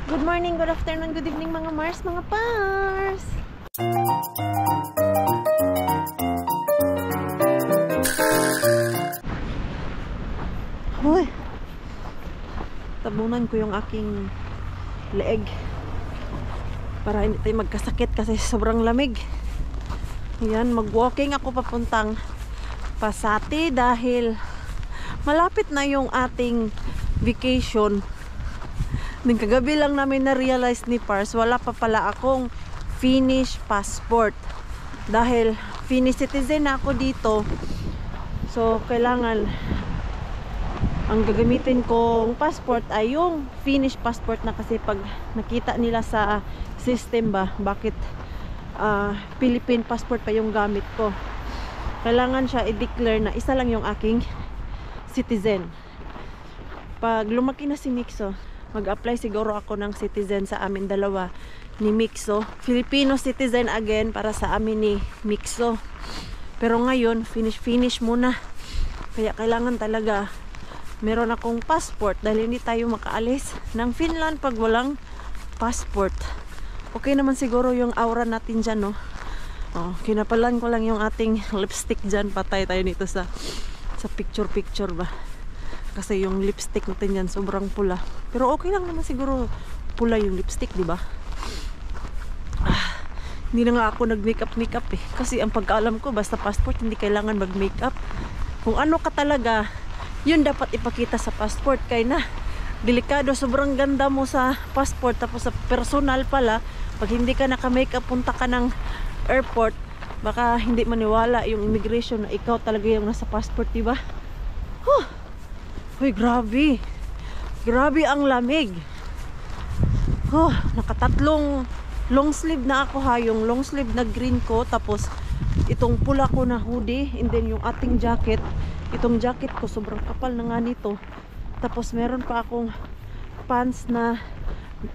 Good morning, good afternoon, good evening mga Mars, mga Pars! Hoy! Tabunan ko yung aking leeg para hindi tayo magkasakit kasi sobrang lamig. Ayan, mag-walking ako papuntang Pasati dahil malapit na yung ating vacation. Nung kagabi lang namin na-realize ni Pars, wala pa pala akong Finnish passport. Dahil Finnish citizen na ako dito. So, kailangan ang gagamitin kong passport ay yung Finnish passport na kasi pag nakita nila sa system ba, bakit Philippine passport pa yung gamit ko. Kailangan siya i-declare na isa lang yung aking citizen. Pag lumaki na si Mixo, mag-apply siguro ako ng citizen sa amin dalawa ni Mixo. Filipino citizen again para sa amin ni Mixo. Pero ngayon, finish muna. Kaya kailangan talaga meron akong passport dahil hindi tayo makaalis ng Finland pag walang passport. Okay naman siguro yung aura natin dyan, no? Oh, kinapalan ko lang yung ating lipstick dyan. Patay tayo nito sa picture ba. Kasi yung lipstick natin yan sobrang pula. Pero okay lang naman siguro pula yung lipstick, di ba? Hindi na nga ako nag-makeup eh. Kasi ang pagkaalam ko, basta passport, hindi kailangan mag-makeup. Kung ano ka talaga, yun dapat ipakita sa passport. Kaya na, delikado, sobrang ganda mo sa passport. Tapos sa personal pala, pag hindi ka naka-makeup, punta ka ng airport, baka hindi maniwala yung immigration na ikaw talaga yung nasa passport, di ba? Uy, grabe. Grabe ang lamig. Nakatatlong long sleeve na ako ha. Yung long sleeve na green ko. Tapos itong pula ko na hoodie. And then yung ating jacket. Itong jacket ko sobrang kapal na nga nito. Tapos meron pa akong pants na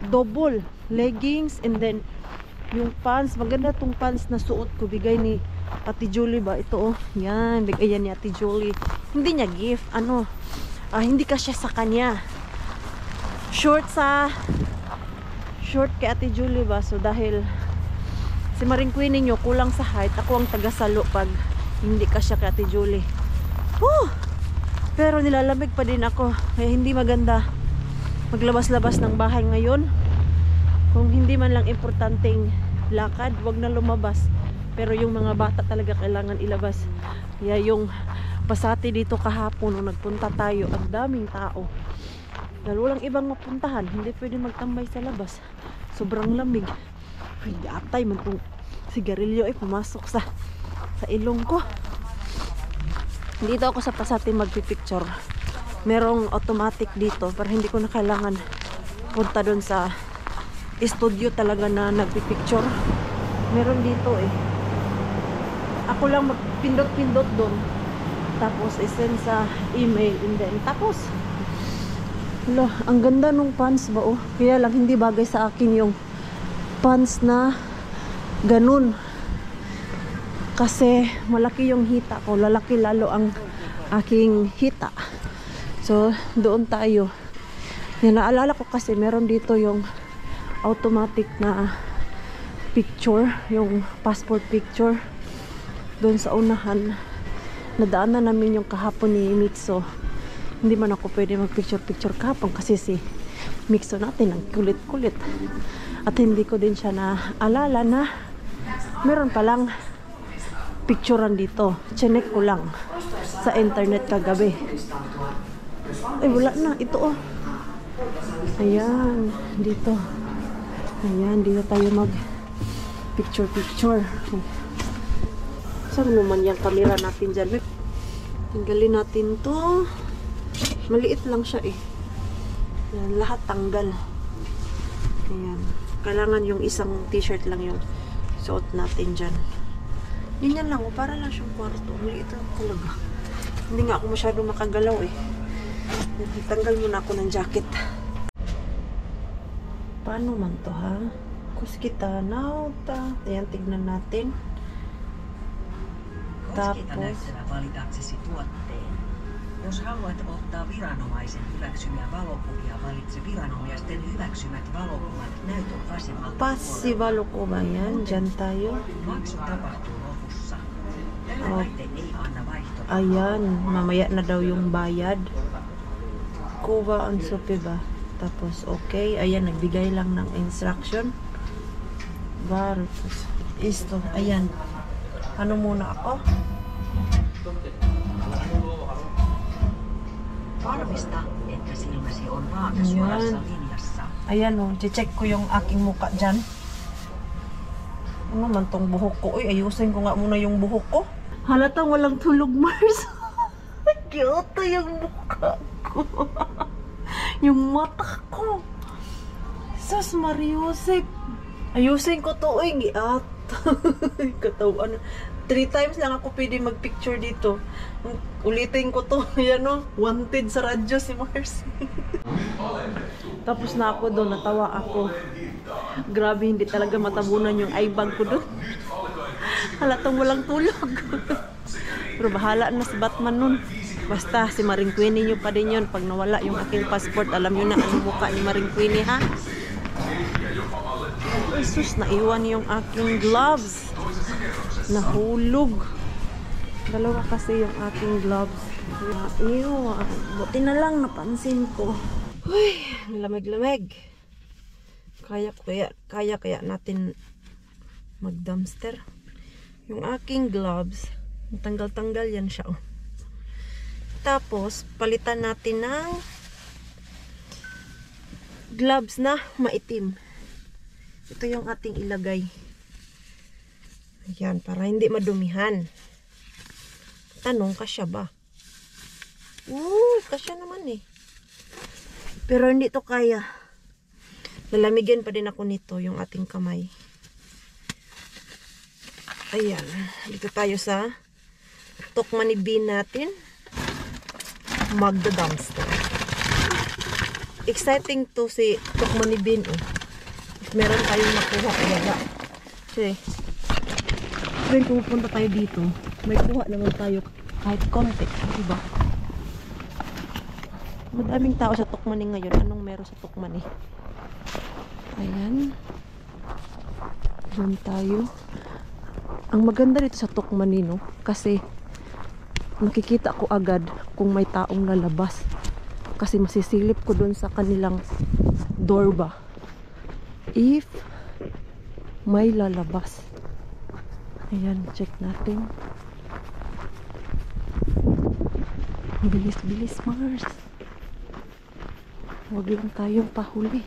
double leggings. And then yung pants. Maganda tong pants na suot ko. Bigay ni Ate Julie ba? Ito oh. Yan. Bigay yan ni Ate Julie. Hindi niya gift. Hindi ka siya sa kanya. Short kay Ate Julie ba. So dahil si Maring Queen ninyo kulang sa height, ako ang tagasalo pag hindi ka siya kay Ate Julie. Pero nilalamig pa din ako. Kaya hindi maganda maglabas-labas ng bahay ngayon. Kung hindi man lang importanteng lakad, wag na lumabas. Pero yung mga bata talaga kailangan ilabas. Kaya yung Pasati dito kahapon nung nagpunta tayo, ang daming tao. Dahil walang ibang mapuntahan, hindi pwede magtambay sa labas. Sobrang lamig. Hindi atay man itong sigarilyo ay pumasok sa ilong ko. Dito ako sa Pasati magpipicture. Merong automatic dito para hindi ko na kailangan punta doon sa studio talaga na nagpipicture. Meron dito eh. Ako lang magpindot-pindot doon. Tapos isend sa email and then tapos ang ganda nung pants ba oh. Kaya lang hindi bagay sa akin yung pants na ganun. Kasi malaki yung hita ko. Lalaki lalo ang aking hita. So doon tayo. Yan, naalala ko kasi meron dito yung automatic na picture. Yung passport picture. Doon sa unahan. Nadaanan namin yung kahapon ni Mixo. Hindi man ako pwede mag-picture kahapon kasi si Mixo natin ang kulit-kulit. At hindi ko din siya naalala na meron palang picturean dito. Chinek ko lang sa internet kagabi. Ay, wala na. Ito oh. Ayan. Dito. Ayan. Dito tayo mag-picture. Saan naman yung camera natin dyan? Tanggalin natin to. Maliit lang siya eh. Yan, lahat tanggal. Ayan. Kailangan yung isang t-shirt lang yung suot natin dyan. Yan lang. Para lang siyang kwarto. Maliit lang talaga. Hindi nga ako masyado makagalaw eh. Tanggal muna ako ng jacket. Paano man to ha? Kuskita na ta. Ayan, tignan natin. Tapos Jos haluat ottaa viranomaisen hyväksymiä valokuvia, valitse viranomaisten hyväksymät valokuvat näytön vasemmalta Passivalokuva yan. Diyan tayo. Maksu tapahtuu lopussa. Tämä Oh. laite ei anna vaihtoa. Ayan. Mamaya na daw yung bayad. Kuha ang supi ba? Tapos okay. Ayan. Nagbigay lang ng instruction. Varus. Isto. Ayan. Ano muna ako? Varmista, että silmäsi on vaakasuorassa linjassa. Ayan o. Check ko yung aking muka dyan. Ano man tong buhok ko? Uy, ayusin ko nga muna yung buhok ko. Halatang walang tulog, Mars. Cute yung mukha ko. Yung mata ko. Sus, Mariusip. Ayusin ko to. Uy, giat. Katawan. 3 times lang ako pwede mag-picture dito. Ulitin ko to. Ayan o. Wanted sa radyo si Mars. Tapos na ako doon. Natawa ako. Grabe, hindi talaga matabunan yung eye bag ko doon. Halatang walang tulog. Pero bahala na si Batman nun. Basta si Maring Queenie nyo pa din yun. Pag nawala yung aking passport, alam nyo na ano mukha ni Maring Queenie, ha? Jesus, naiwan yung aking gloves. Nahulog. Dalawa kasi yung aking gloves. Iyo, buti na lang napansin ko. Uy, lamig-lamig. Kaya natin mag-dumpster. Yung aking gloves, tanggal-tanggal yan siya. Oh. Tapos, palitan natin ng gloves na maitim. Ito yung ating ilagay. Ayan, para hindi madumihan. Tanong, kasya ba? Kasya naman eh. Pero hindi to kaya. Lalamigin pa din ako nito, yung ating kamay. Ayan. Dito tayo sa Tokmani Bean natin. Magda-dumpster. Exciting to si Tokmani Bean. Oh. Meron tayong makuha. Ayaga. Kasi, when pupunta tayo dito, may kuha naman tayo kahit konti. Diba? Madaming tao sa Tokmani ngayon. Anong meron sa Tokmani? Ayan. Diyan tayo. Ang maganda dito sa Tokmani, no? Kasi nakikita ko agad kung may taong lalabas. Kasi masisilip ko dun sa kanilang door ba. If may lalabas. Ayan, check natin. Bilis-bilis, Mars. Huwag lang tayong pahuli.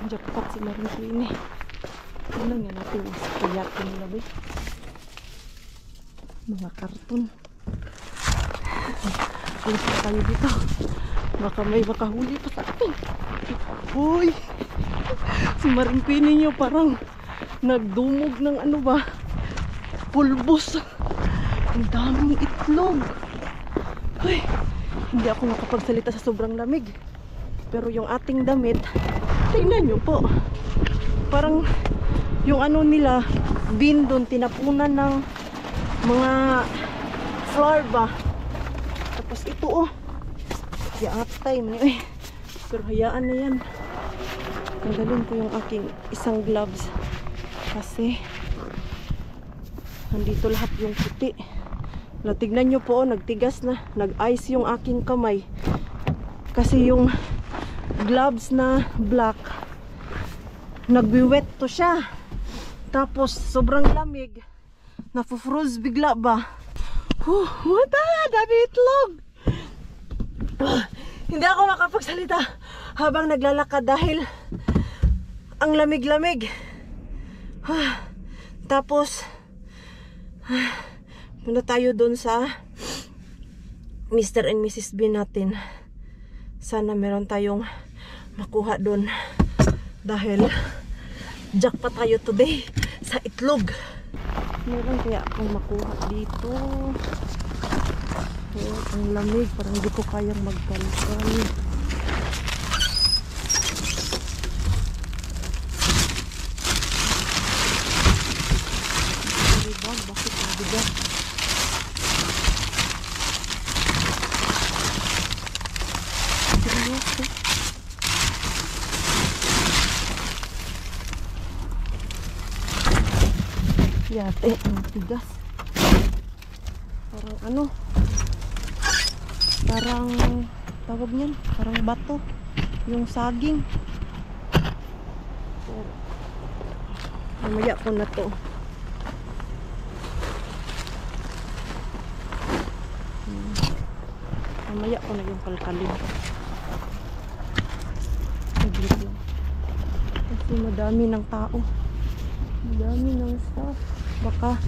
Jackpot si Maring Queenie. Ano nga natin mas kayatin nila ba? Mga karton. Alis na tayo dito. Baka may makahuli pa sa atin. Uy! Si Maring Queenie nyo parang nagdumog ng ano ba? Pulbos. Ang daming itlog. Uy! Hindi ako nakapagsalita sa sobrang lamig. Pero yung ating damit, tingnan nyo po. Parang yung ano nila, bin doon, tinapunan ng mga flower ba. Tapos ito oh. Yaatay man yun. Pero hayaan na yan. Tanggalin ko yung aking isang gloves. Kasi nandito lahat yung puti. Tignan nyo po, nagtigas na. Nag-ice yung aking kamay. Kasi yung gloves na black, nagwiwet to siya. Tapos sobrang lamig. Nafu-froze bigla ba? Wata! Dami itlog! Hindi ako makapagsalita habang naglalakad dahil ang lamig-lamig. Tapos muna tayo doon sa Mr. and Mrs. Bean natin. Sana meron tayong makuha doon dahil jackpot tayo today sa itlog. Meron kaya akong makuha dito. Oh, ang lamig, parang hindi ko kayang magkalkal. Bakit mabigat? Seryoso? Yate, ang tigas. Parang ano? Parang tawag niyan, parang bato. Yung saging. So, mamaya ko na to. Mamaya ko na yung kalkalin. Saglit lang. Kasi madami ng tao. Madami ng staff. Baka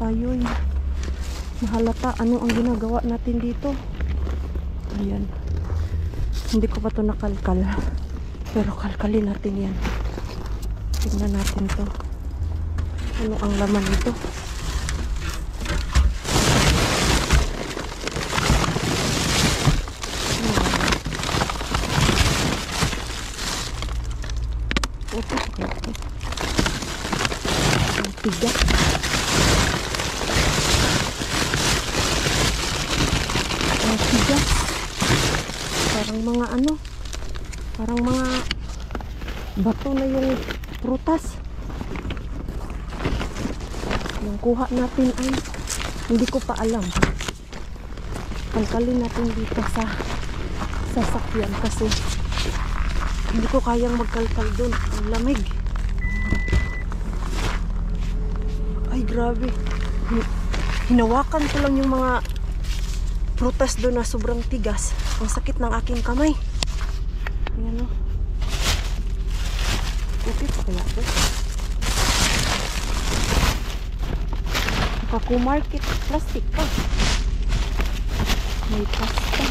tayo'y mahalata ano ang ginagawa natin dito. Ayan. Hindi ko pa to nakalkal. Pero kalkalin natin yan. Tignan natin to. Ano ang laman nito? Tiga. Ang tiga. Parang mga ano, parang mga bato na yung prutas. Yung kuha natin ay hindi ko pa alam. Kalkalin natin dito sa sasakyan kasi hindi ko kayang magkalkal doon. Ang lamig. Ay, grabe. Hinawakan ko lang yung mga prutas doon na sobrang tigas. Ang sakit ng aking kamay. Ayan o. Okay pa kaya ito? Nakakumarket. Plastic pa. May pasta.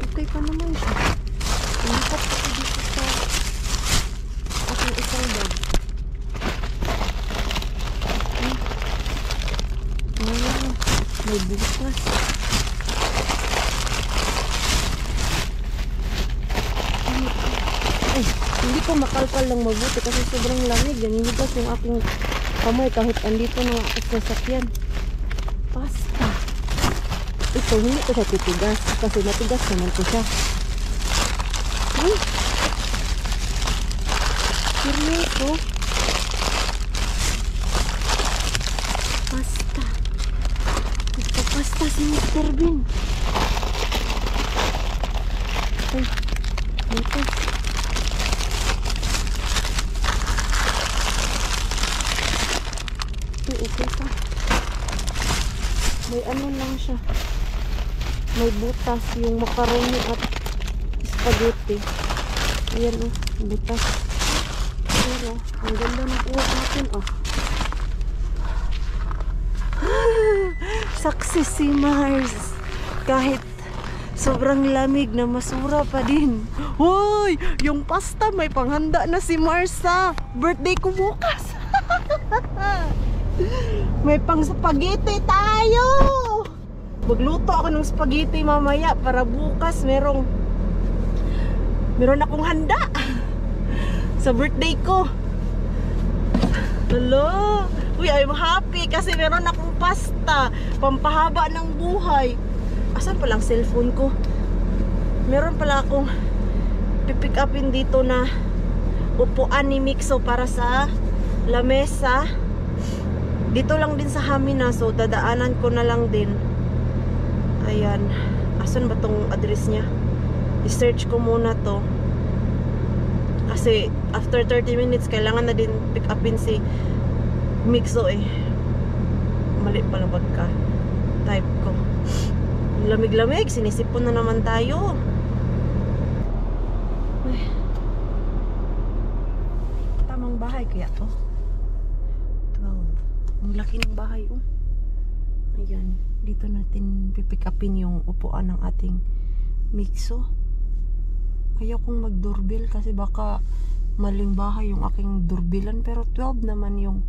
Okay pa naman siya. Pinipat ko dito sa aking isang bag. Ayan. May butas. Ay, hindi ko makalkal lang mabuti kasi sobrang lamig. Naninigas yung aking kamay kahit andito na ako sa sasakyan. Pasta. Ito, hindi ko siya titigas kasi matigas naman ko siya. Ay! Seryoso? Pasta. Nagpapasta si Mr. Bean. Ay, dito. Okay pa. May ano lang siya. May butas yung macaroni at spaghetti. Ayan o, butas. Ayan o, ang ganda ng uwak natin o. Success si Mars. Kahit sobrang lamig na masura pa din. Hoy! Yung pasta may panghanda na si Mars sa birthday ko bukas. May pang spaghetti tayo! Magluto ako ng spaghetti mamaya para bukas meron akong handa sa birthday ko. Hello! Uy, I'm happy kasi meron akong pasta pampahaba ng buhay. Asan palang cellphone ko? Meron pala akong pipick upin dito na upuan ni Mixo para sa lamesa. Dito lang din sa Hamina, so dadaanan ko na lang din. Ayan. Asan ba tong address niya? I-search ko muna to. Kasi after 30 minutes, kailangan na din pick upin si Mixo eh. Mali pala pagka type ko. Lamig-lamig, sinisipon na naman tayo. Ay. Tamang bahay kaya to? 12. Ang laki ng bahay oh. Ayan, dito natin pipick upin yung upuan ng ating Mixo. Ayaw kong mag-doorbell kasi baka maling bahay yung aking doorbillan, pero 12 naman yung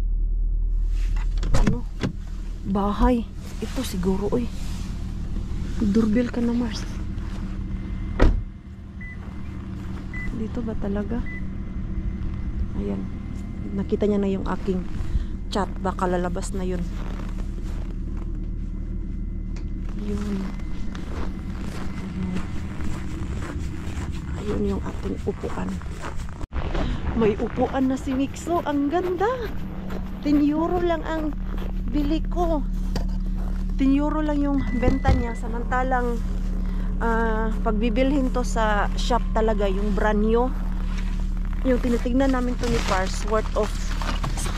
ano, bahay. Ito siguro oy. Doorbell ka na Mars. Dito ba talaga? Ayan. Nakita niya na yung aking chat. Baka lalabas na yun. Yun. Ayun yung ating upuan. May upuan na si Mixo. Ang ganda. 10 euro lang ang bili ko. 10 euro lang yung benta niya. Samantalang pagbibilhin to sa shop talaga, yung brand new, yung tinitignan namin to ni Pars, worth of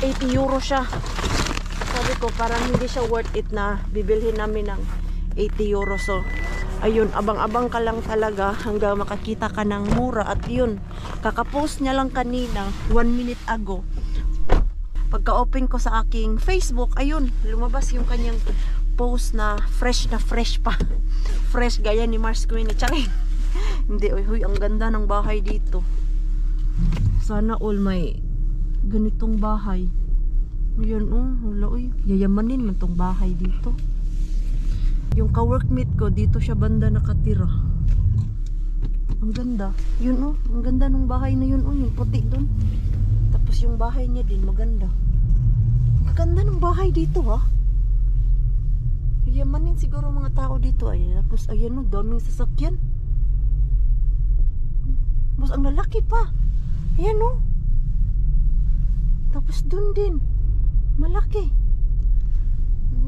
80 euro siya. Sabi ko parang hindi siya worth it na bibilhin namin ng 80 euro. So ayun, abang-abang ka lang talaga hanggang makakita ka ng mura. At yun, kakapost niya lang kanina 1 minute ago. Pagka-open ko sa aking Facebook, ayun, lumabas yung kanyang post na fresh pa. Fresh gaya ni Mars Queen. Charing. Hindi, huy, ang ganda ng bahay dito. Sana all may ganitong bahay. Ayan, wala, yayamanin man tong bahay dito. Yung ka-workmate ko, dito siya banda nakatira. Ang ganda. Yun, ang ganda ng bahay na yun, yung puti doon. Tapos yung bahay niya din, maganda. Ang ganda ng bahay dito, ha? Yamanin siguro mga tao dito. Ayan, tapos ayan daming sasakyan. Tapos ang lalaki pa. Ayan tapos dun din malaki.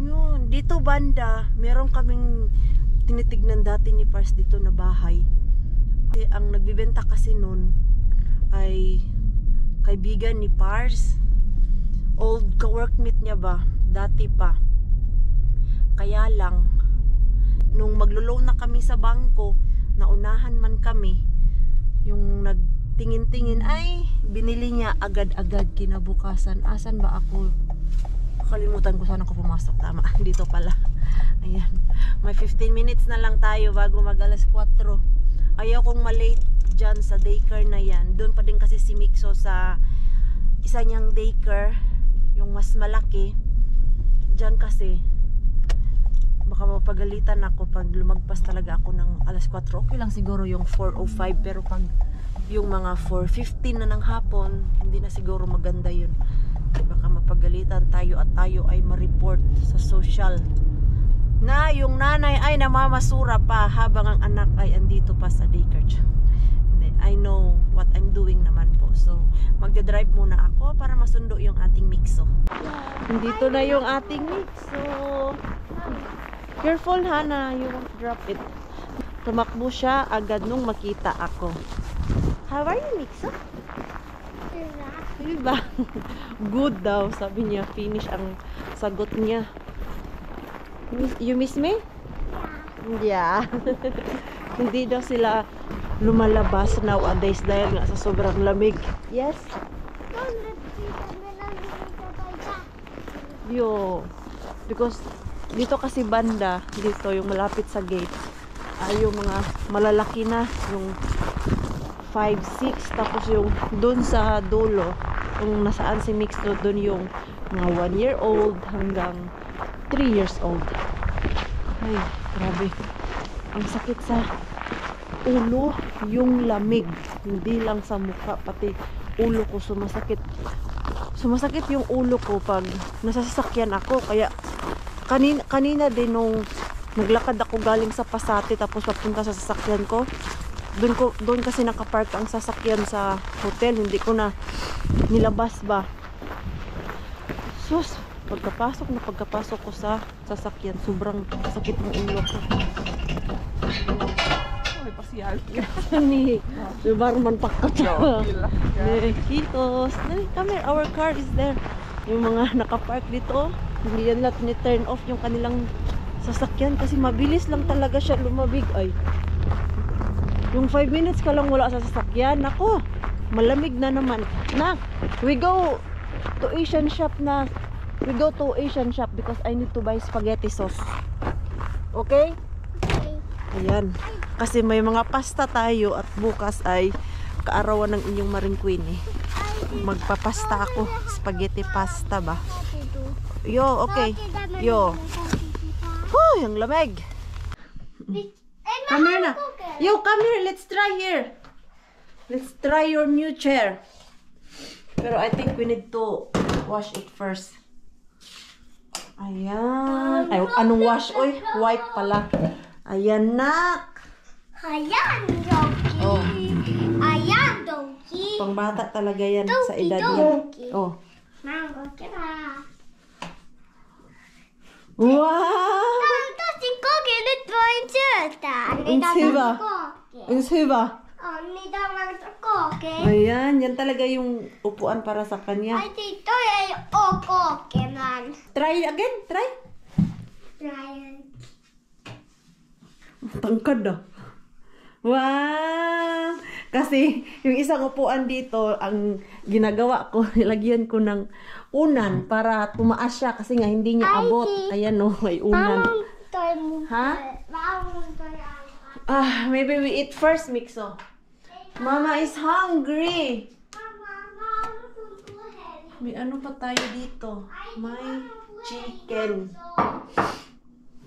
Yun, dito banda meron kaming tinitignan dati ni Pars dito na bahay. Ang nagbibenta kasi nun ay kaibigan ni Pars. Old ka-workmate niya ba? Dati pa. Kaya lang, nung maglo-loan na kami sa bangko, naunahan man kami, yung nagtingin-tingin, ay binili niya agad-agad kinabukasan. Asan ba ako? Kalimutan ko, saan ako pumasok. Tama, dito pala. Ayan, may 15 minutes na lang tayo bago mag alas 4. Ayaw kong malate dyan sa daycare na yan. Doon pa din kasi si Mixo sa isa niyang daycare, yung mas malaki. Dyan kasi baka mapagalitan ako pag lumagpas talaga ako ng alas 4. Okay lang siguro yung 4:05, pero pag yung mga 4:15 na ng hapon, hindi na siguro maganda yun. Baka mapagalitan tayo at tayo ay ma-report sa social na yung nanay ay namamasura pa habang ang anak ay andito pa sa daycare. I know what I'm doing naman po. So magdadrive muna ako para masundo yung ating Mixo. Dito na yung ating Mixo. Careful Hana, you won't drop it. Tumakbo siya agad nung makita ako. How are you, Mixo? Diba? Good daw, sabi niya. Finish ang sagot niya. You miss me? Yeah. Hindi daw sila lumalabas nowadays dahil nga sa sobrang lamig. Yes? Yo. Because dito kasi banda, dito yung malapit sa gate, ay yung mga malalaki na, yung 5, 6, tapos yung dun sa dulo, kung nasaan si Mix doon yung mga 1 year old hanggang 3 years old. Ay, grabe. Ang sakit sa ulo, yung lamig. Hindi lang sa mukha, pati ulo ko sumasakit. Sumasakit yung ulo ko pag nasa sasakyan ako. Kaya kanina din nung naglakad ako galing sa Pasate tapos papunta sa sasakyan ko, doon kasi nakapark ang sasakyan sa hotel. Hindi ko na nilabas ba. Sus, pagkapasok ko sa sasakyan, sobrang sakit ng ulo ko. Ay, pasyal. Ni barman pakat. Kitos. Come here, our car is there. Yung mga nakapark dito, hindi yan lahat ni-turn off yung kanilang sasakyan kasi mabilis lang talaga siya lumabig. Ay, yung 5 minutes ka lang wala sa sasakyan, nako, malamig na naman. Nak, we go to Asian shop because I need to buy spaghetti sauce. Okay? Ayan. Kasi may mga pasta tayo at bukas ay kaarawan ng inyong Maring Queen eh. Magpapasta ako. Spaghetti pasta ba? Yo, okay. Yo. Huy, ang lamig. Come here na. Yo, come here. Let's try here. Let's try your new chair. Pero I think we need to wash it first. Ayan. Ay, anong wash? Oy, white pala. Ayan, nak. Ayan, Donkey. Oh. Ayan, Donkey. Pangbata talaga yan sa edad niya. Donkey. Oh. Mango, kira. Wow! Tapos si Koki dito yung sirta. Ang siba. Ang siba. Ni daw ang Koki. Ayan, yan talaga yung upuan para sa kanya. Ay, dito ay Koki man. Try again, try. Ryan. Tangkad ah. Wow! Kasi yung isang upuan dito, ang ginagawa ko, nilagyan ko ng unan para tumaas siya kasi nga hindi niya abot. Ayan oh, may unan. Ha? Ah, maybe we eat first, Mixo. Mama is hungry. May ano pa tayo dito? May chicken.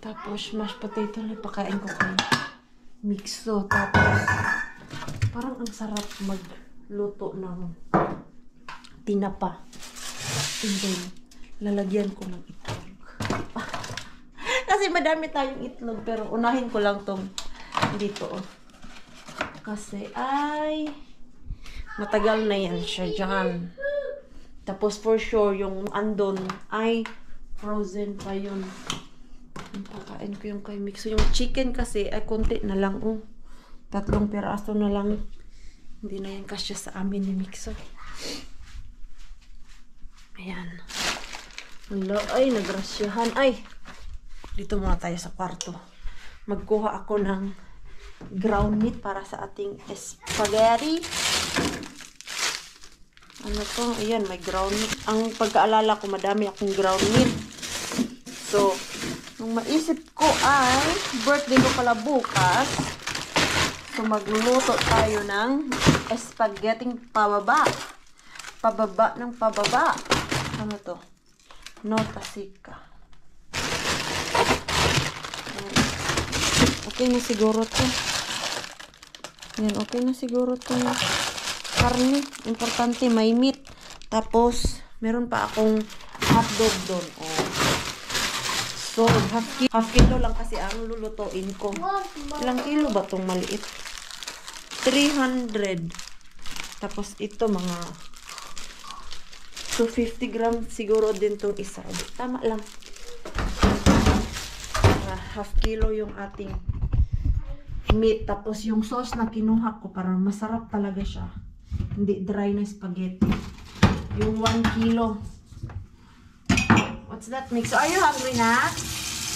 Tapos mashed potato na pakain ko kay Mixo. Tapos parang ang sarap magluto ng tinapa. And then lalagyan ko ng itlog. Kasi madami tayong itlog pero unahin ko lang tong dito. Kasi ay matagal na yan siya dyan. Tapos for sure yung andon ay frozen pa yun. Pakain ko yung kay Mixo. Yung chicken kasi ay konti na lang. Oh. 3 piraso na lang. Hindi na yan kasya sa amin ni Mixo. Ayan. Hello. Ay, nagrasyahan. Ay, dito muna tayo sa kwarto. Magkuha ako ng ground meat para sa ating spaghetti. Ano to? Ayan, may ground meat. Ang pagkaalala ko, madami akong ground meat. So, nung maisip ko ay birthday ko pala bukas. So, magluluto tayo ng spaghetti pababa. Pababa ng pababa. Ano to? Nota sika. Okay na siguro to. Yan, okay na siguro to. Karne. Importante, may meat. Tapos, meron pa akong hotdog doon. Oh. So, half kilo lang kasi ang lulutuin ko. Ilang kilo ba itong maliit? 300. Tapos ito mga 250 grams siguro din itong isa. Tama lang. Half kilo yung ating meat. Tapos yung sauce na kinuha ko, parang masarap talaga siya. Hindi dry na spaghetti. Yung 1 kilo. What's that mix? So, are you hungry na?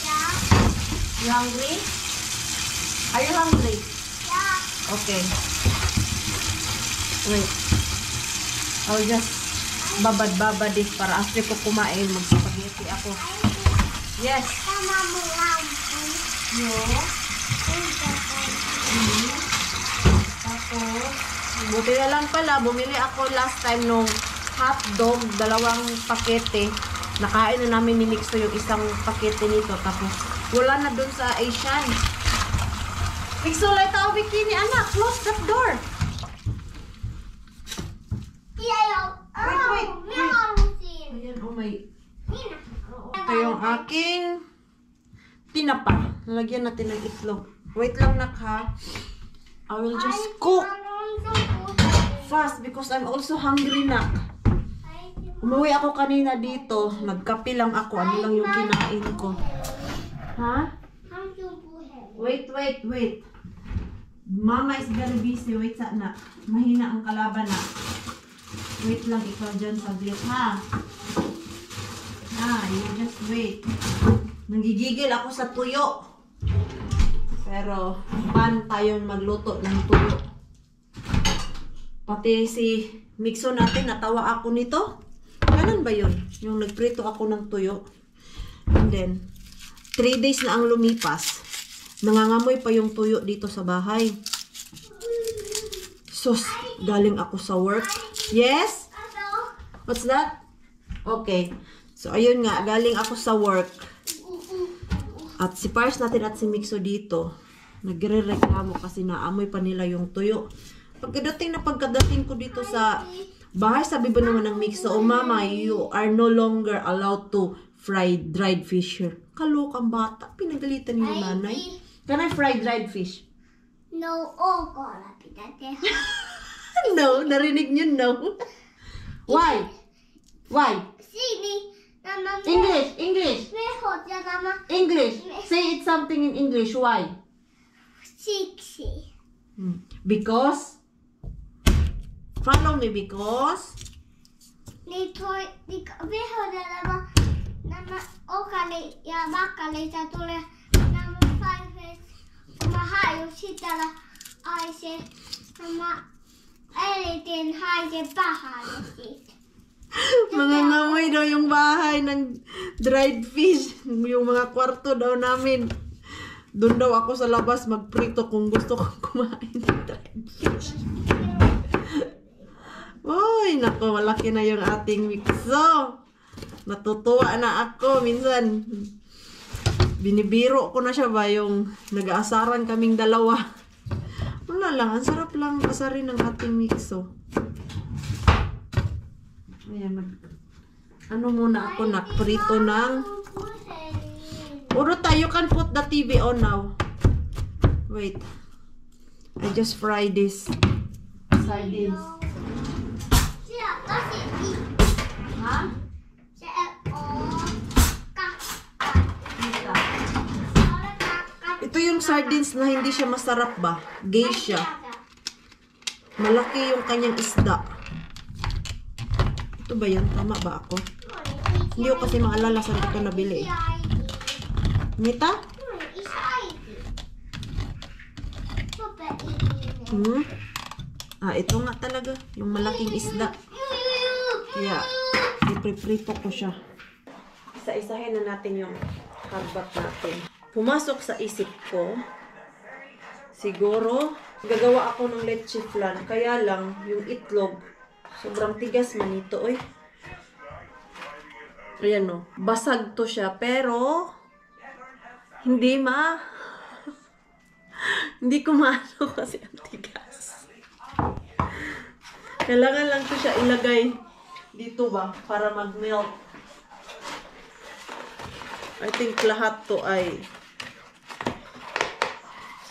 Yeah. You hungry? Are you hungry? Yeah. Okay. Wait. I'll just babad-babad this para after ko kumain, mag-spaghetti ako. Yes. Sama mo lang. Yo. Tapos, buti na lang pala, bumili ako last time nung hotdog, 2 pakete. Nakain na namin ni Mixo yung isang pakete nito. Tapos, wala na dun sa Asian. Mixo, light ako bikini, anak. Close that door. Wait. Ayan, oh my. Ito yung aking tinapa. Lalagyan natin ng itlog. Wait lang, nak, ha. I will just cook fast because I'm also hungry, nak. Umuwi ako kanina dito. Nagkape lang ako. Ano lang yung kinain ko. Ha? Wait. Mama is very busy. Wait, nak. Mahina ang kalaban, nak. Wait lang ikaw dyan saglit, ha? You just wait. Nanggigigil ako sa tuyo. Pero, pan tayo magluto ng tuyo. Pati si Mixo natin, natawa ako nito. Ganun ba yun? Yung nagprito ako ng tuyo. And then, 3 days na ang lumipas. Nangangamoy pa yung tuyo dito sa bahay. Sus, galing ako sa work. Yes? What's that? Okay. So, ayun nga, galing ako sa work. At si Pars natin at si Mixo dito, nagre-reklamo kasi naamoy pa nila yung tuyo. Pagkadating ko dito sa bahay, sabi ba naman ng Mixo, oh mama, you are no longer allowed to fry dried fish here. Kalokang bata, pinagalitan yung nanay. Can I fry dried fish? No, No, narinig niyo no. Why? English. English. Say it something in English. Why? Because. Follow me because. Mga ngamoy daw yung bahay ng dried fish. Yung mga kwarto daw namin. Doon daw ako sa labas magprito kung gusto kong kumain ng dried fish. Uy, nako, malaki na yung ating Mixo. Natutuwa na ako. Minsan, binibiro ko na siya ba yung nag-aasaran kaming dalawa. Wala lang, ang sarap lang asarin ng ating Mixo. Ayan, ano muna ako, nakprito ng Urota, you can put the TV on now. Wait. I just fry this sardines. Ha? Ito yung sardines na hindi siya masarap ba? Geisha. Malaki yung kanyang isda. Ito ba yan? Tama ba ako? Hindi ko kasi maalala saan ito nabili. Nita? Ito nga talaga. Yung malaking isda. Kaya, ipriprito ko siya. Isa-isahin na natin yung harbat natin. Pumasok sa isip ko, siguro, gagawa ako ng leche flan. Kaya lang, yung itlog, sobrang tigas man ito, oy. Ayan o, basag to siya, pero, hindi hindi ko maano kasi ang tigas. Kailangan lang to siya ilagay dito ba, para mag-melt. I think lahat to ay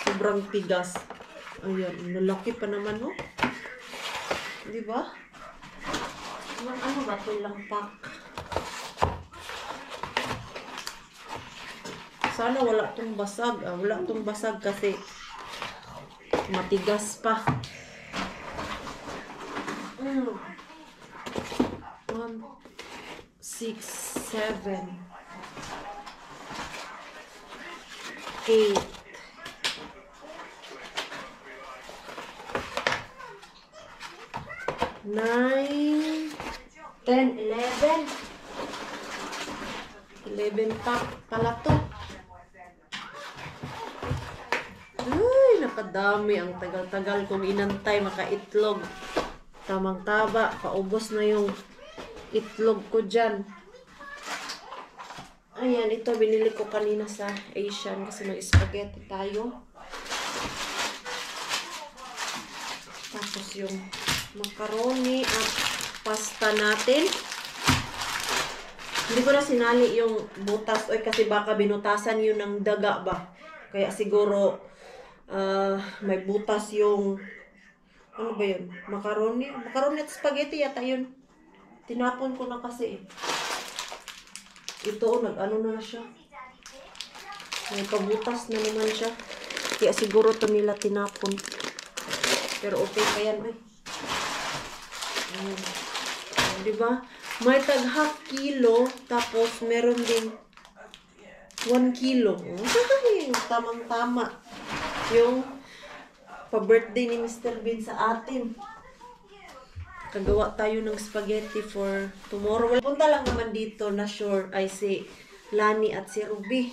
sobrang tigas. Ayan, lalaki pa naman, oh. Di ba? Ano ba ito lang pack? Sana wala tong basag. Wala tong basag kasi matigas pa. 1, 6, 7. 8, 9, 10, 11. 11 pack pala to. Ay, nakadami. Ang tagal-tagal kong inantay makaitlog. Tamang taba. Paubos na yung itlog ko dyan. Ayan, ito binili ko kanina sa Asian kasi may spaghetti tayo. Tapos yung macaroni at pasta natin. Hindi ko na sinali yung butas kasi baka binutasan yun ng daga ba. Kaya siguro may butas yung ano ba yun? Macaroni? Macaroni at spaghetti yata yun. Tinapon ko na kasi eh. Ito nag-ano na siya. May pabutas na naman siya. Kaya siguro ito nila tinapon. Pero okay pa yan eh. Diba? May tag half kilo, tapos meron din 1 kilo. Tamang-tama. Yung pa-birthday ni Mr. Bean sa atin. Kagawa tayo ng spaghetti for tomorrow. Punta lang naman dito na sure ay si Lani at si Ruby.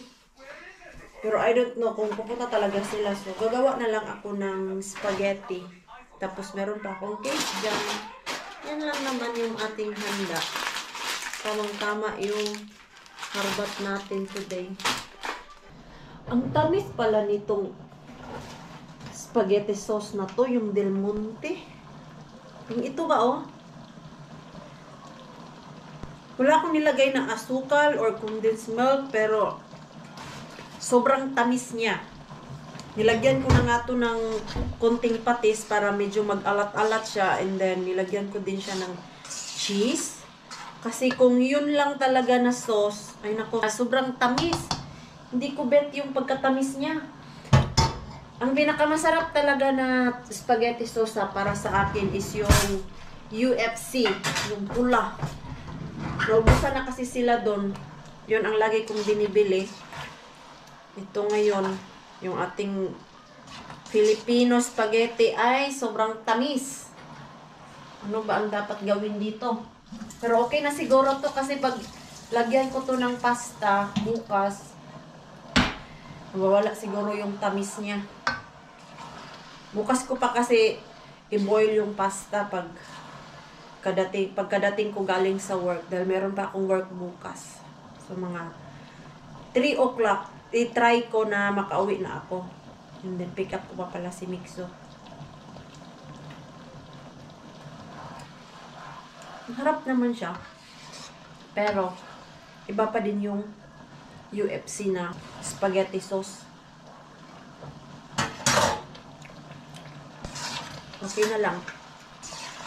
Pero I don't know kung pupunta talaga sila. So, gagawa na lang ako ng spaghetti. Tapos meron pa akong cake dyan. Yan lang naman yung ating handa. Tamang-tama yung harbat natin today. Ang tamis pala nitong spaghetti sauce na to, yung Del Monte. Yung ito ba oh? Wala akong nilagay na asukal or condensed milk, pero sobrang tamis niya. Nilagyan ko na nga to ng konting patis para medyo mag-alat-alat siya. And then, nilagyan ko din siya ng cheese. Kasi kung yun lang talaga na sauce, ay nako, sobrang tamis. Hindi ko bet yung pagkatamis niya. Ang pinakamasarap talaga na spaghetti sauce para sa akin is yung UFC, yung pula. Naubusan na kasi sila doon. Yun ang lagi kong binibili. Ito ngayon, yung ating Filipino spaghetti ay sobrang tamis. Ano ba ang dapat gawin dito? Pero okay na siguro to kasi pag lagyan ko to ng pasta bukas, mawawala siguro yung tamis niya. Bukas ko pa kasi i-boil yung pasta pagkadating ko galing sa work dahil meron pa akong work bukas. So mga 3 o'clock i-try ko na makauwi na ako. And then, pick up ko pa pala si Mixo. Harap naman siya. Pero, iba pa din yung UFC na spaghetti sauce. Okay na lang.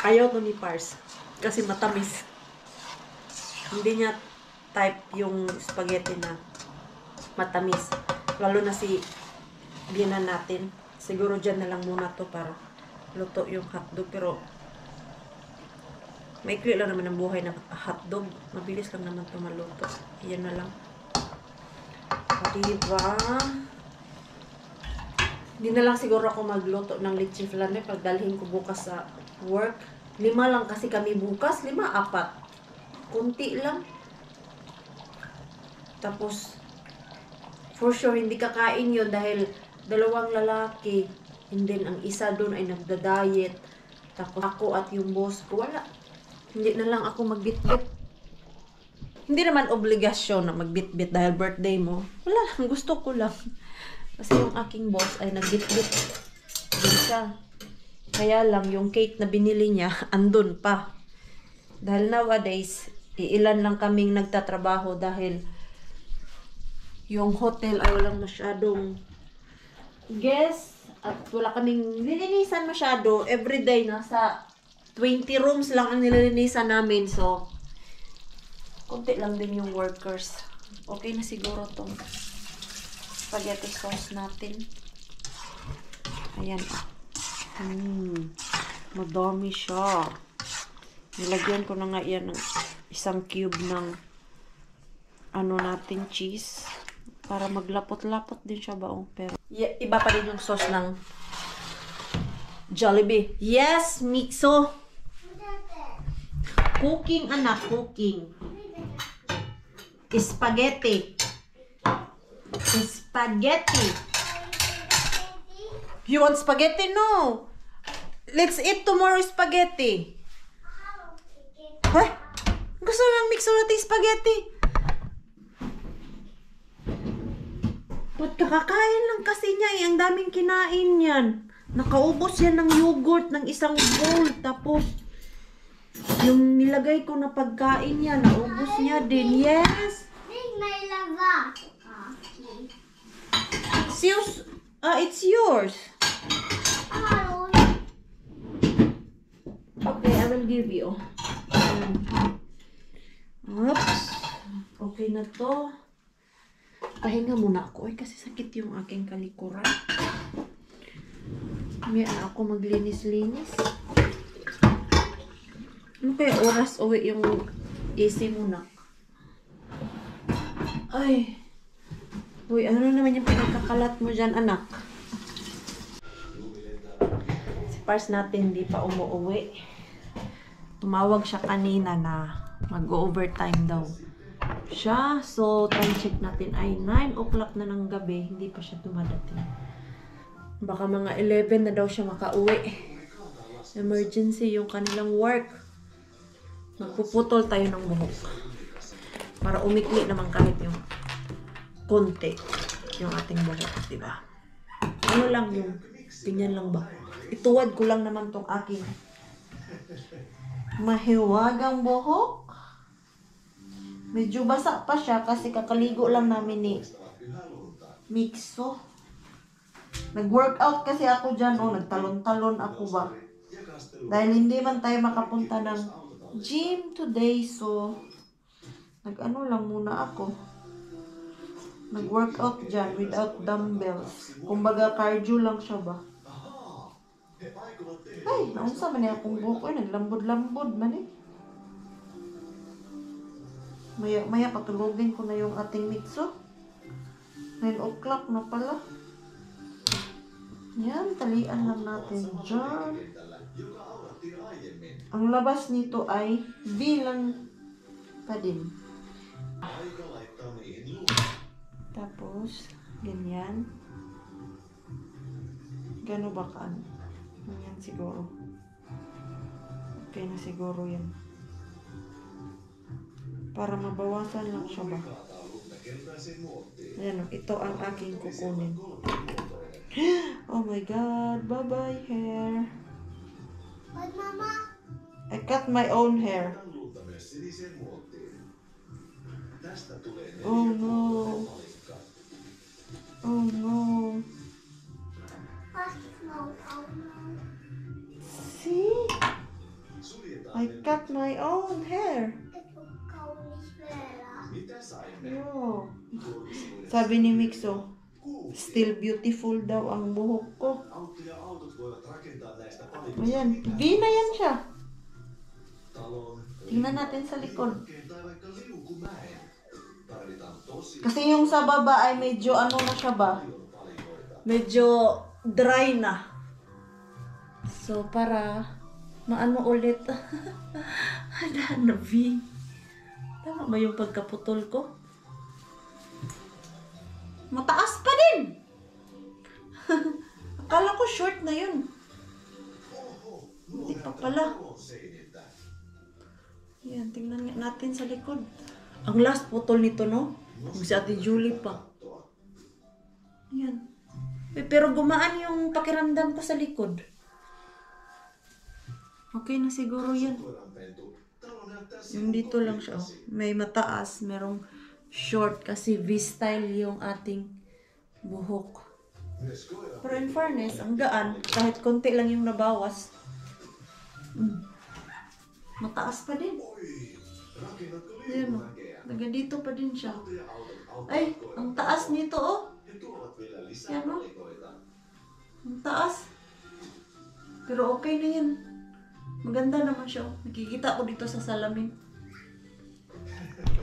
Ayaw ko ni Pars. Kasi matamis. Hindi niya type yung spaghetti na matamis. Lalo na si Bianan natin. Siguro dyan na lang muna to para luto yung hotdog. Pero maikli lang naman ang buhay ng hotdog. Mabilis lang naman ito maluto. Yan na lang. Diba? Hindi na lang siguro ako magluto ng leche flan pag dalhin ko bukas sa work. 5 lang kasi kami bukas. 5, 4. Kunti lang. Tapos for sure, hindi kakain yun dahil 2 lalaki. And then, ang isa doon ay nagda-diet. Tapos ako at yung boss ko, wala. Hindi na lang ako magbitbit. Hindi naman obligasyon na magbitbit dahil birthday mo. Wala lang, gusto ko lang. Kasi yung aking boss ay nagbitbit din siya. Kaya lang, yung cake na binili niya, andun pa. Dahil nowadays, iilan lang kaming nagtatrabaho dahil yung hotel ay walang masyadong guests at wala kaming nilinisan masyado. Everyday nasa 20 rooms lang ang nililinisan namin. So, konti lang din yung workers. Okay na siguro tong spaghetti sauce natin. Ayan. Madami siya. Nilagyan ko na nga yan ng isang cube ng ano natin, cheese. Para maglapot-lapot din siya baong. Pero iba pa din yung sauce ng Jollibee. Yes, Mixo. Cooking, anak. Cooking. Spaghetti. Spaghetti. You want spaghetti? No. Let's eat tomorrow spaghetti. Huh? Gusto lang Mixo natin spaghetti. Ba't kakakain lang kasi niya eh. Ang daming kinain yan. Nakaubos yan ng yogurt ng isang bowl. Tapos, yung nilagay ko na pagkain niya, naubos niya din. Yes! May lava. It's yours. Okay, I will give you. Oops. Okay na to. Pahinga muna ako. Ay, kasi sakit yung aking kalikuran. May ako maglinis-linis. Ano kaya oras uwi yung AC muna? Ay. Uy, ano naman yung pinagkakalat mo dyan, anak? Si Pars natin hindi pa umuwi. Tumawag siya kanina na mag-overtime daw siya. So, time check natin ay 9 o'clock na ng gabi. Hindi pa siya dumadating. Baka mga 11 na daw siya makauwi. Emergency yung kanilang work. Magpuputol tayo ng buhok. Para umikli naman kahit yung konti yung ating buhok, diba? Ano lang yung ganyan lang ba? Ituwad ko lang naman tong aking mahiwagang buhok. Medyo basa pa siya kasi kakaligo lang namin ni Mixo. Nag-workout kasi ako dyan. Nagtalon-talon ako ba? Dahil hindi man tayo makapunta ng gym today. So, nag-ano lang muna ako. Nag-workout dyan without dumbbells. Kumbaga cardio lang siya ba? Ay, naunsa man niya akong buko. Naglambod-lambod man eh. Maya patulogin ko na yung ating Mixo. 9 o'clock na pala. Yan, talian lang natin dyan. Ang labas nito ay bilang pa din. Tapos, ganyan. Gano ba kaan? Ganyan siguro. Okay na siguro yan. Para mabawasan lang siya ba? Ayan, ito ang aking kukunin. Oh my God! Bye-bye hair! But Mama, I cut my own hair. Oh no! Oh no! was no, oh no. See? I cut my own hair. Ito ikaw ni Svera. No. Sabi ni Mixo, still beautiful daw ang buhok ko. Ayan, V na yan siya. Tingnan natin sa likod. Kasi yung sa baba ay medyo ano na siya ba? Medyo dry na. So, para maano ulit. Hala na V. Tama ba yung pagkaputol ko? Mataas pa din! Akala ko short na yun. Hindi pa pala. Yan, tingnan natin sa likod. Ang last putol nito, no? Kung si Ate Julie pa. Yan. Pero gumaan yung pakiramdam ko sa likod. Okay na siguro yan. Yung dito lang siya. May mataas, merong short kasi V-style yung ating buhok. Pero in fairness, ang gaan. Kahit konti lang yung nabawas. Mataas pa din. Ayan o. Naga dito pa din siya. Ay, ang taas nito oh. Yan o. Ang taas. Pero okay na yan. Maganda naman siya. Nakikita ko dito sa salamin.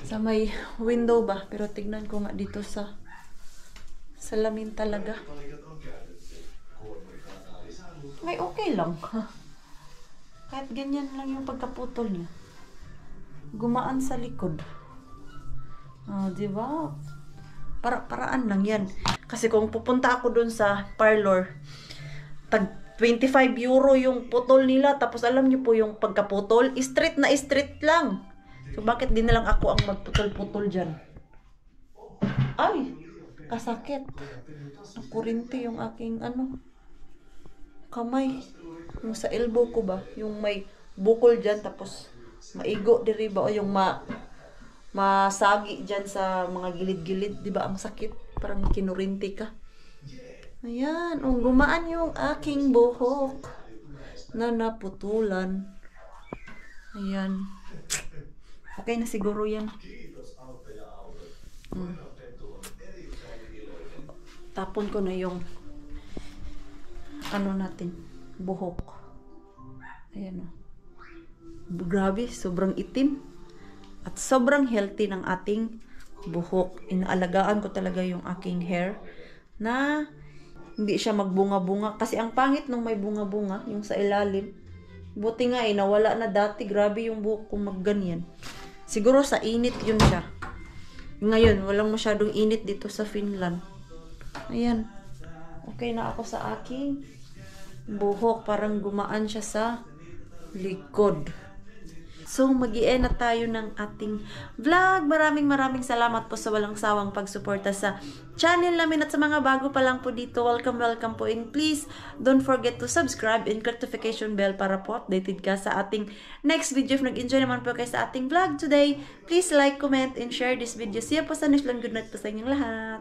Sa may window ba? Pero tignan ko nga dito sa Salamin talaga. May okay lang. Kahit ganyan lang yung pagkaputol niya. Gumaan sa likod. Di ba? Paraan lang yan. Kasi kung pupunta ako dun sa parlor, tag 25 euro yung putol nila. Tapos alam niyo po yung pagkaputol, straight na straight lang. So bakit di na lang ako ang magputol-putol dyan? Ay! Kasakit. Nakurinti yung aking kamay. Yung sa elbow ko ba? Yung may bukol dyan. Tapos maigo diri ba? O yung masagi dyan sa mga gilid-gilid. Diba ang sakit? Parang kinurinti ka. Ayan. Gumaan yung aking buhok na naputulan. Ayan. Okay na siguro yan. Tapon ko na yung natin. Buhok. Ayan o. Grabe. Sobrang itim. At sobrang healthy ng ating buhok. Inaalagaan ko talaga yung aking hair na hindi siya magbunga-bunga. Kasi ang pangit nung may bunga-bunga, yung sa ilalim. Buti nga nawala na dati. Grabe yung buhok ko magganyan. Siguro sa init yun siya. Ngayon, walang masyadong init dito sa Finland. Ayan. Okay na ako sa aking buhok. Parang gumaan siya sa likod. So, mag-i-end na tayo ng ating vlog. Maraming salamat po sa walang sawang pagsuporta sa channel namin at sa mga bago pa lang po dito. Welcome po. And please, don't forget to subscribe and notification bell para po updated ka sa ating next video. If nag-enjoy naman po kayo sa ating vlog today, please like, comment, and share this video. See you po sa next lang. Good night po sa inyong lahat.